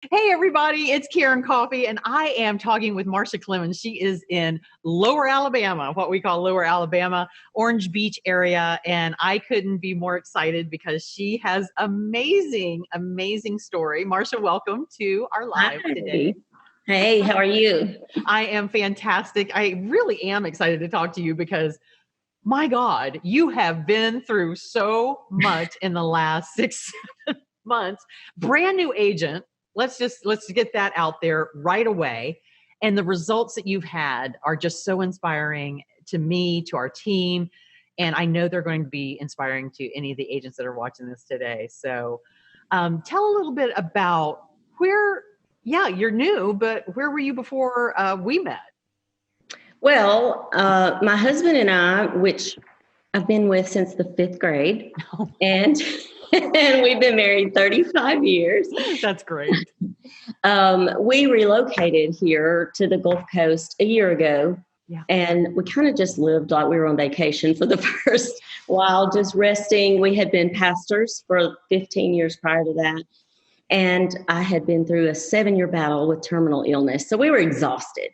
Hey, everybody, it's Karen Coffey, and I am talking with Marcia Clemens. She is in Lower Alabama, what we call Lower Alabama, Orange Beach area. And I couldn't be more excited because she has amazing story. Marcia, welcome to our live Hi. today. Hey, how are you? I am fantastic. I really am excited to talk to you because my God, you have been through so much in the last 6 months. Brand new agent. Let's get that out there right away. And the results that you've had are just so inspiring to me, to our team. And I know they're going to be inspiring to any of the agents that are watching this today. So tell a little bit about you're new, but where were you before we met? Well, my husband and I, which I've been with since the fifth grade, and and we've been married 35 years. That's great. We relocated here to the Gulf Coast a year ago, and we kind of just lived like we were on vacation for the first while, just resting. We had been pastors for 15 years prior to that, and I had been through a 7-year battle with terminal illness, so we were exhausted.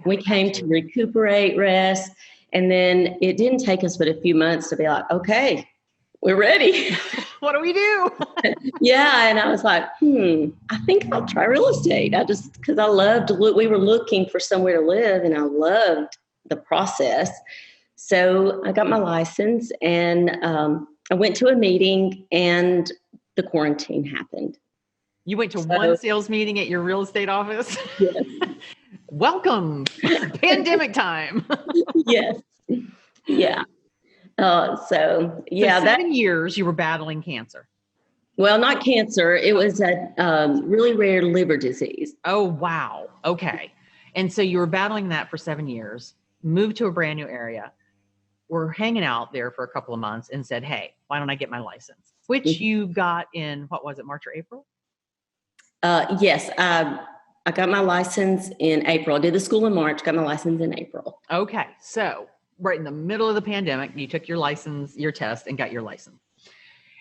We came to recuperate, rest, and then it didn't take us but a few months to be like, okay, we're ready. What do we do? Yeah, and I was like, I think I'll try real estate. Because we were looking for somewhere to live, and I loved the process. So I got my license, and I went to a meeting, and the quarantine happened. You went to one sales meeting at your real estate office? Yes. Welcome, pandemic time. Yes. Yeah. So 7 years you were battling cancer. Well, not cancer. It was a really rare liver disease. Oh, wow. Okay. And so you were battling that for 7 years, moved to a brand new area, were hanging out there for a couple of months and said, hey, why don't I get my license? Which you got in, what was it, March or April? Yes. I got my license in April. I did the school in March, got my license in April. Okay. So right in the middle of the pandemic, you took your license, your test, and got your license.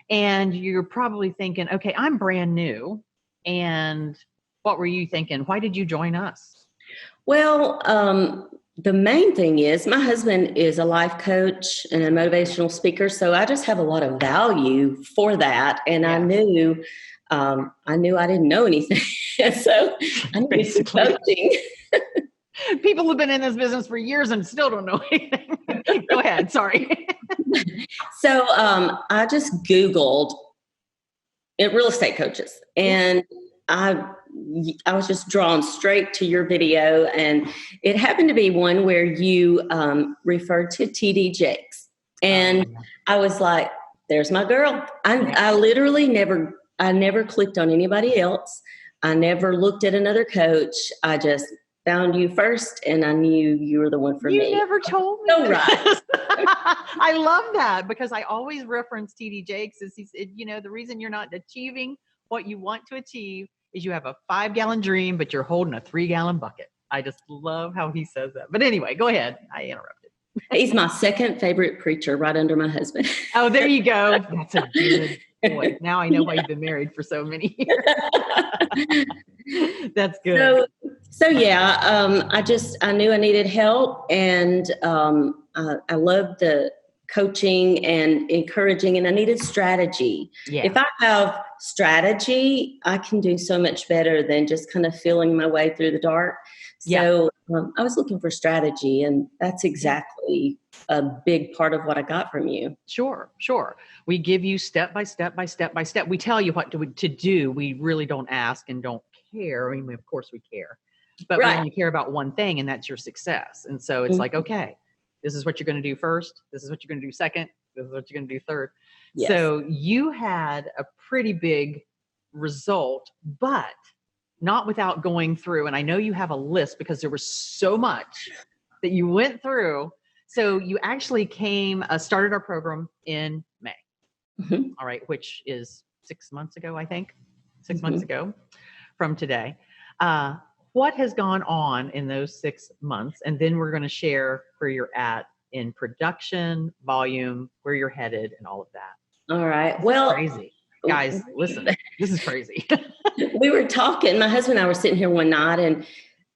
And you're probably thinking, okay, I'm brand new. And what were you thinking? Why did you join us? Well, the main thing is my husband is a life coach and a motivational speaker. So I just have a lot of value for that. And I knew I didn't know anything. So I needed some coaching. People have been in this business for years and still don't know anything. Go ahead. Sorry. So I just Googled real estate coaches, and I was just drawn straight to your video, and it happened to be one where you referred to TD Jakes, and I was like, "There's my girl." I literally never clicked on anybody else. I never looked at another coach. I just found you first, and I knew you were the one for me. You never told me. Oh, right. I love that because I always reference TD Jakes as he said, the reason you're not achieving what you want to achieve is you have a 5-gallon dream, but you're holding a 3-gallon bucket. I just love how he says that. But anyway, go ahead. I interrupted. He's my second favorite preacher, right under my husband. Oh, there you go. That's a good boy. Now I know why you've been married for so many years. That's good. So I knew I needed help, and I loved the coaching and encouraging, and I needed strategy. Yeah. If I have strategy, I can do so much better than just kind of feeling my way through the dark. So I was looking for strategy, and that's exactly a big part of what I got from you. Sure. We give you step by step. We tell you what to do. We really don't ask and don't care. I mean, of course we care, but we only care about one thing, and that's your success. And so it's like, okay, this is what you're going to do first. This is what you're going to do second. This is what you're going to do third. Yes. So you had a pretty big result, but not without going through. And I know you have a list because there was so much that you went through. So you actually started our program in May. Mm-hmm. All right. Which is 6 months ago, I think. 6 months ago from today. What has gone on in those 6 months? And then we're going to share where you're at in production, volume, where you're headed, and all of that. All right. Well, crazy. Guys, listen, this is crazy. We were talking, my husband and I were sitting here one night and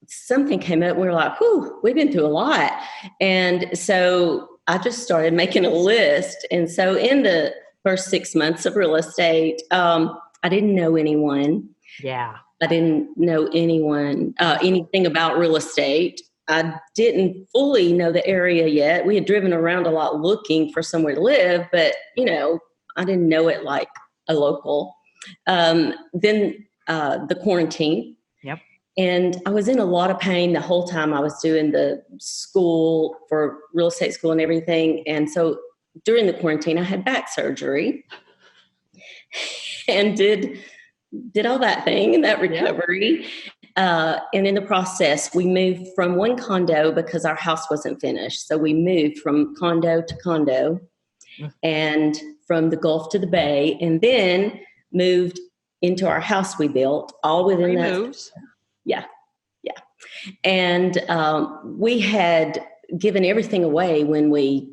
something came up. We were like, whew, we've been through a lot. And so I just started making a list. And so in the first 6 months of real estate, I didn't know anyone. Yeah. I didn't know anything about real estate. I didn't fully know the area yet. We had driven around a lot looking for somewhere to live, but, I didn't know it like a local. Then the quarantine. Yep. And I was in a lot of pain the whole time I was doing the school for real estate school and everything. And so during the quarantine, I had back surgery and did all that thing and that recovery. And in the process, we moved from one condo because our house wasn't finished. So we moved from condo to condo and from the Gulf to the Bay, and then moved into our house we built all within that. Moves. Yeah. And we had given everything away when we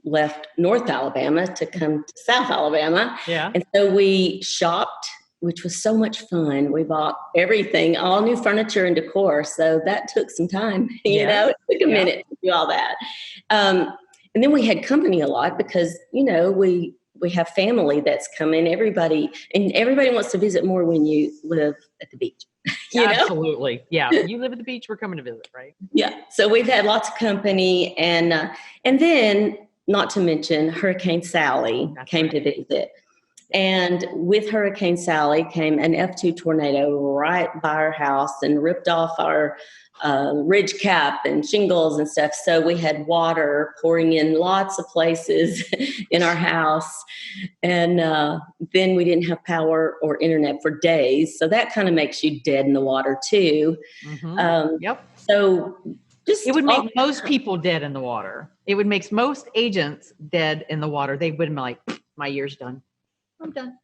left North Alabama to come to South Alabama. Yeah. And so we shopped, which was so much fun. We bought everything, all new furniture and decor. So that took some time, it took a minute to do all that. And then we had company a lot because, we have family that's coming, everybody wants to visit more when you live at the beach. Absolutely. Yeah. You live at the beach, we're coming to visit, right? Yeah. So we've had lots of company and then not to mention Hurricane Sally came to visit. And with Hurricane Sally came an F2 tornado right by our house and ripped off our ridge cap and shingles and stuff. So we had water pouring in lots of places in our house. And then we didn't have power or internet for days. So that kind of makes you dead in the water too. Mm-hmm. Yep. So it would make most people dead in the water. It would make most agents dead in the water. They would be like, my year's done. I'm done.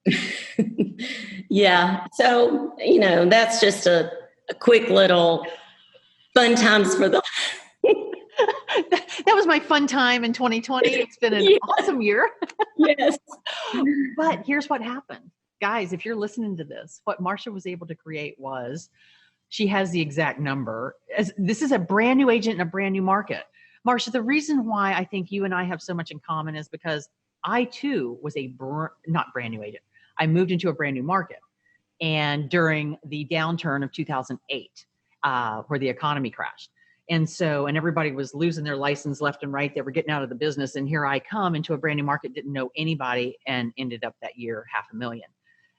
Yeah. So, that's just a quick little fun times for the. That was my fun time in 2020. It's been an awesome year. Yes. But here's what happened. Guys, if you're listening to this, what Marsha was able to create was she has the exact number. This is a brand new agent in a brand new market. Marsha, the reason why I think you and I have so much in common is because I too was not brand new agent. I moved into a brand new market. And during the downturn of 2008, where the economy crashed. And everybody was losing their license left and right. They were getting out of the business. And here I come into a brand new market, didn't know anybody, and ended up that year $500,000.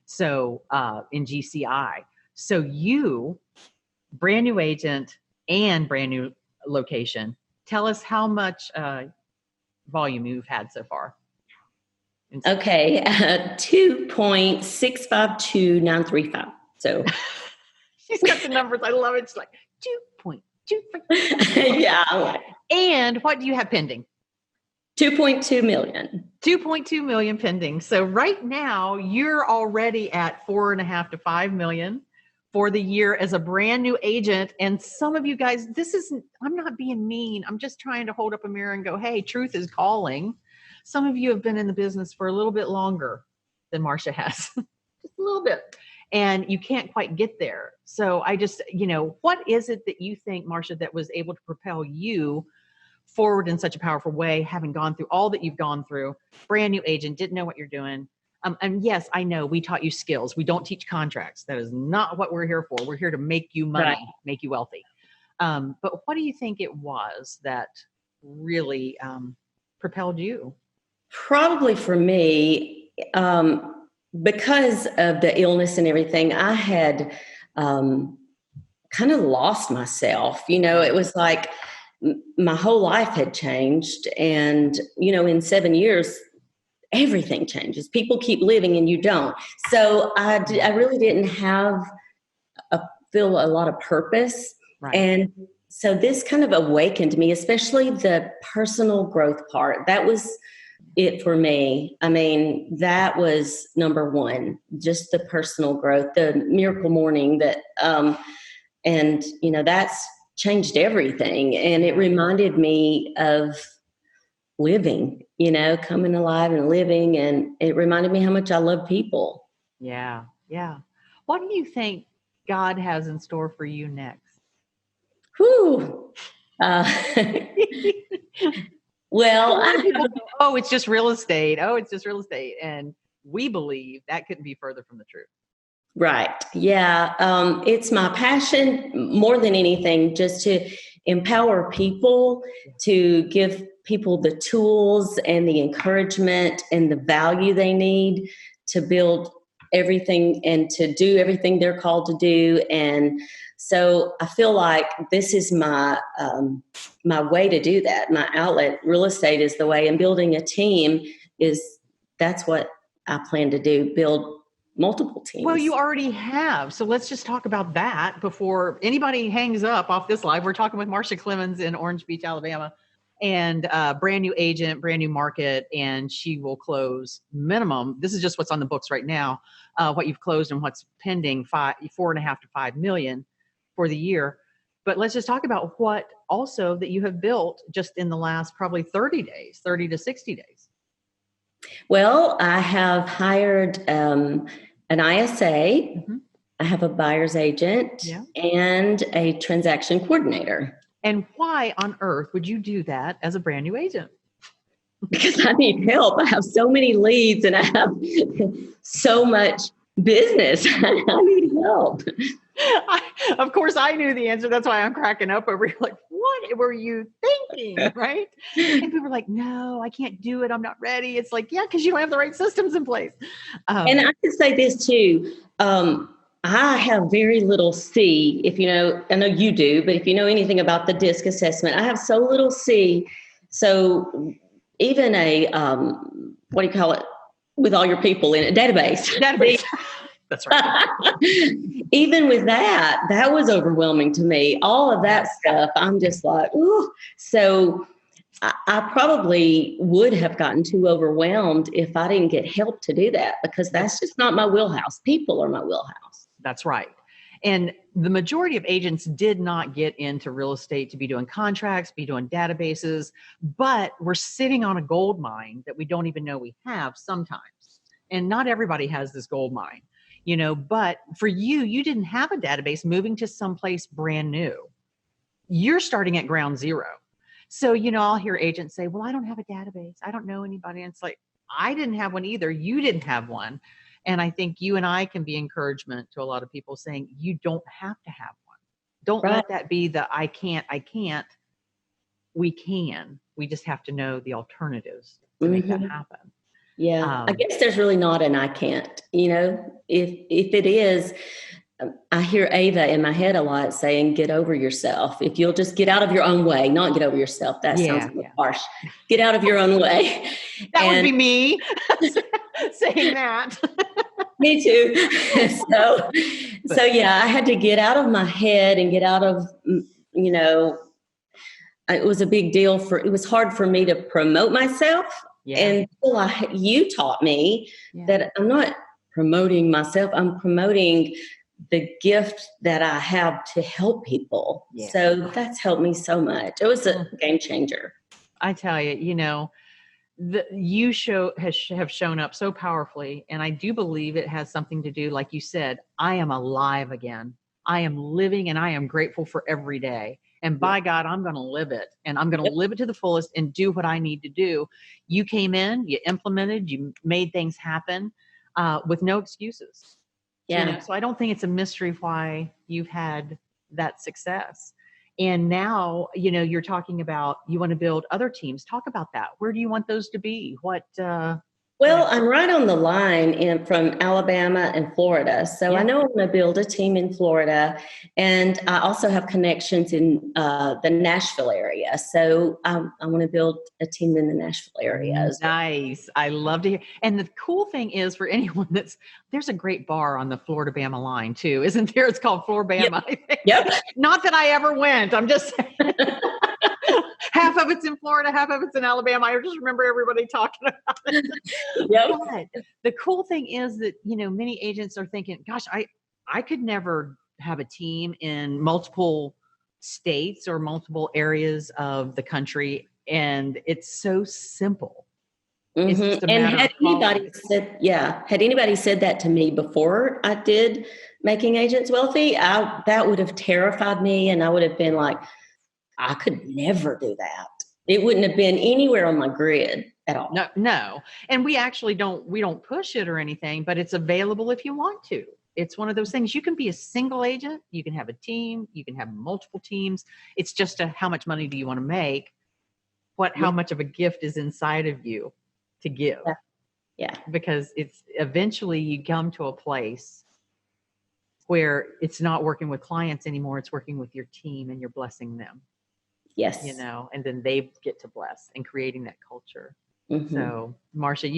So in GCI. So you, brand new agent and brand new location, tell us how much volume you've had so far. Okay, 2.652935. So she's got the numbers. I love it. It's like 2.2. Yeah. And what do you have pending? 2.2 million. 2.2 million pending. So right now you're already at 4.5 to 5 million for the year as a brand new agent. And some of you guys, I'm not being mean. I'm just trying to hold up a mirror and go, hey, truth is calling. Some of you have been in the business for a little bit longer than Marsha has, just a little bit, and you can't quite get there. So I just, what is it that you think, Marsha, that was able to propel you forward in such a powerful way, having gone through all that you've gone through, brand new agent, didn't know what you're doing. And yes, I know we taught you skills. We don't teach contracts. That is not what we're here for. We're here to make you money, make you wealthy. But what do you think it was that really propelled you? Probably for me, because of the illness and everything, I had kind of lost myself. It was like my whole life had changed. And, in 7 years, everything changes. People keep living and you don't. So I really didn't feel a lot of purpose. Right. And so this kind of awakened me, especially the personal growth part. That was it for me. I mean, that was number one, just the personal growth, the miracle morning that, that's changed everything. And it reminded me of living, coming alive and living. And it reminded me how much I love people. Yeah. Yeah. What do you think God has in store for you next? Whew. Well, oh, it's just real estate. Oh, it's just real estate. And we believe that couldn't be further from the truth. Right. Yeah. It's my passion more than anything, just to empower people, to give people the tools and the encouragement and the value they need to build everything and to do everything they're called to do. And so I feel like this is my way to do that. My outlet. Real estate is the way, and building a team that's what I plan to do. Build multiple teams. Well, you already have. So let's just talk about that before anybody hangs up off this live. We're talking with Marcia Clemens in Orange Beach, Alabama, and brand new agent, brand new market, and she will close minimum. This is just what's on the books right now, what you've closed and what's pending, 4.5 to 5 million for the year. But let's just talk about what also that you have built just in the last probably 30 to 60 days. Well, I have hired an ISA. Mm-hmm. I have a buyer's agent and a transaction coordinator. And why on earth would you do that as a brand new agent? Because I need help. I have so many leads and I have so much business. I need help. Of course, I knew the answer. That's why I'm cracking up over here. Like, what were you thinking? Right? And people were like, no, I can't do it. I'm not ready. It's like, yeah, because you don't have the right systems in place. And I can say this too. I have very little C, I know you do, but if you know anything about the DISC assessment, I have so little C. So even a, what do you call it? With all your people in a database. That's right. Even with that was overwhelming to me. All of that stuff, I'm just like, ooh. So I probably would have gotten too overwhelmed if I didn't get help to do that, because that's just not my wheelhouse. People are my wheelhouse. That's right. And the majority of agents did not get into real estate to be doing contracts, be doing databases, but we're sitting on a gold mine that we don't even know we have sometimes. And not everybody has this gold mine. But for you didn't have a database moving to someplace brand new. You're starting at ground zero. So, I'll hear agents say, well, I don't have a database. I don't know anybody. And it's like, I didn't have one either. You didn't have one. And I think you and I can be encouragement to a lot of people saying, you don't have to have one. Don't let that be the I can't. We can. We just have to know the alternatives to make that happen. Yeah, I guess there's really not an I can't, if it is, I hear Ava in my head a lot saying, get over yourself. If you'll just get out of your own way, not get over yourself. That sounds harsh. Get out of your own way. That would be me saying that. Me too. So yeah, I had to get out of my head and get out of, it was a big deal it was hard for me to promote myself. Yeah. Until you taught me that I'm not promoting myself. I'm promoting the gift that I have to help people. Yeah. So that's helped me so much. It was a game changer. I tell you, you have shown up so powerfully. And I do believe it has something to do, like you said, I am alive again. I am living and I am grateful for every day. And by God, I'm going to live it, and I'm going to live it to the fullest and do what I need to do. You came in, you implemented, you made things happen with no excuses. Yeah. So I don't think it's a mystery why you've had that success. And now, you're talking about you want to build other teams. Talk about that. Where do you want those to be? What? Well, I'm right on the line from Alabama and Florida. So I know I'm going to build a team in Florida. And I also have connections in the Nashville area. So I want to build a team in the Nashville area. Nice. I love to hear. And the cool thing is for anyone there's a great bar on the Florida-Bama line too, isn't there? It's called Florida-Bama. Yep. Not that I ever went. I'm just saying. Half of it's in Florida, half of it's in Alabama. I just remember everybody talking about it. But the cool thing is that, many agents are thinking, gosh, I could never have a team in multiple states or multiple areas of the country And it's so simple. It's just a And matter had of anybody said that to me before I did Making Agents Wealthy, that would have terrified me, and I would have been like, I could never do that. It wouldn't have been anywhere on my grid at all. No. And we actually don't push it or anything, but it's available if you want to. It's one of those things. You can be a single agent, you can have a team, you can have multiple teams. It's just how much money do you want to make? How much of a gift is inside of you to give? Yeah. Because it's eventually you come to a place where it's not working with clients anymore. It's working with your team and you're blessing them. Yes. And then they get to bless and creating that culture. Mm-hmm. So Marsha,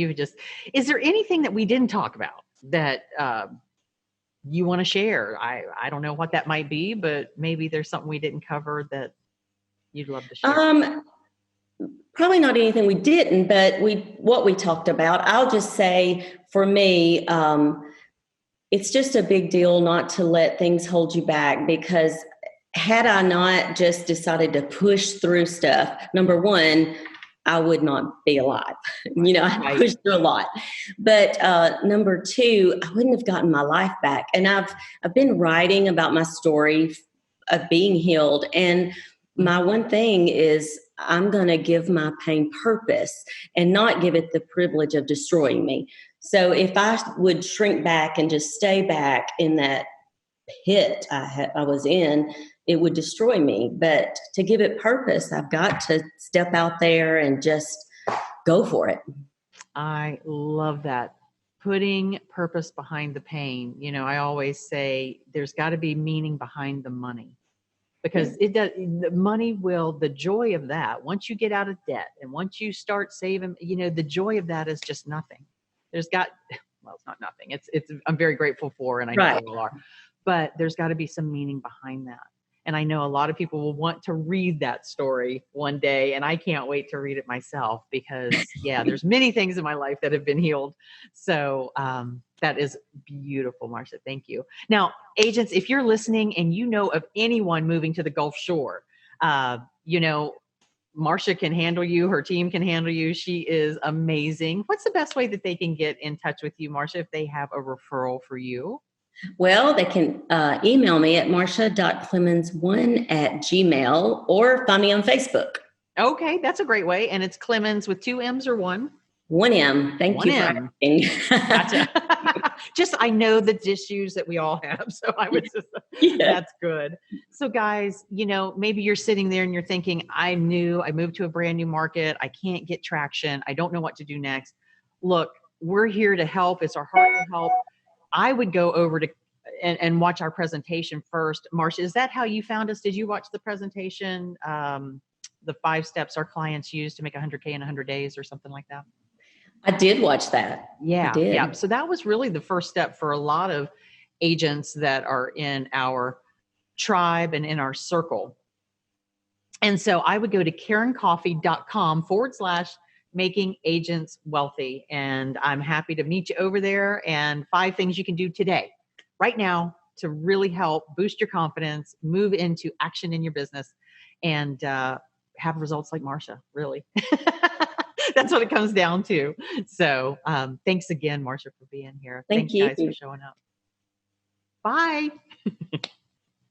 is there anything that we didn't talk about that you want to share? I don't know what that might be, but maybe there's something we didn't cover that you'd love to share. Probably not anything we didn't, but what we talked about, I'll just say for me, it's just a big deal not to let things hold you back, because had I not just decided to push through stuff, number one, I would not be alive. I pushed through a lot. But number two, I wouldn't have gotten my life back. And I've been writing about my story of being healed. And my one thing is I'm going to give my pain purpose and not give it the privilege of destroying me. So if I would shrink back and just stay back in that pit I was in, it would destroy me. But to give it purpose, I've got to step out there and just go for it. I love that. Putting purpose behind the pain. I always say there's got to be meaning behind the money, because the money the joy of that, once you get out of debt and once you start saving, the joy of that is just nothing. It's not nothing. It's I'm very grateful for, and I know you all are, but there's got to be some meaning behind that. And I know a lot of people will want to read that story one day, and I can't wait to read it myself, because there's many things in my life that have been healed. So that is beautiful, Marsha. Thank you. Now, agents, if you're listening and you know of anyone moving to the Gulf Shore, Marsha can handle you. Her team can handle you. She is amazing. What's the best way that they can get in touch with you, Marsha, if they have a referral for you? Well, they can email me at marsha.clemens1@gmail.com or find me on Facebook. Okay, that's a great way. And it's Clemens with 2 M's or 1? 1 M. Thank you for asking. Gotcha. I know the issues that we all have. So I was that's good. So guys, maybe you're sitting there and you're thinking, I moved to a brand new market. I can't get traction. I don't know what to do next. Look, we're here to help. It's our heart to help. I would go over to and watch our presentation first. Marsha, is that how you found us? Did you watch the presentation? The 5 steps our clients use to make 100K in 100 days or something like that? I did watch that. Yeah. So that was really the first step for a lot of agents that are in our tribe and in our circle. And so I would go to KarenCoffey.com/making agents wealthy. And I'm happy to meet you over there, and 5 things you can do today, right now, to really help boost your confidence, move into action in your business, and have results like Marsha, really. That's what it comes down to. So thanks again, Marsha, for being here. Thank you guys, for showing up. Bye.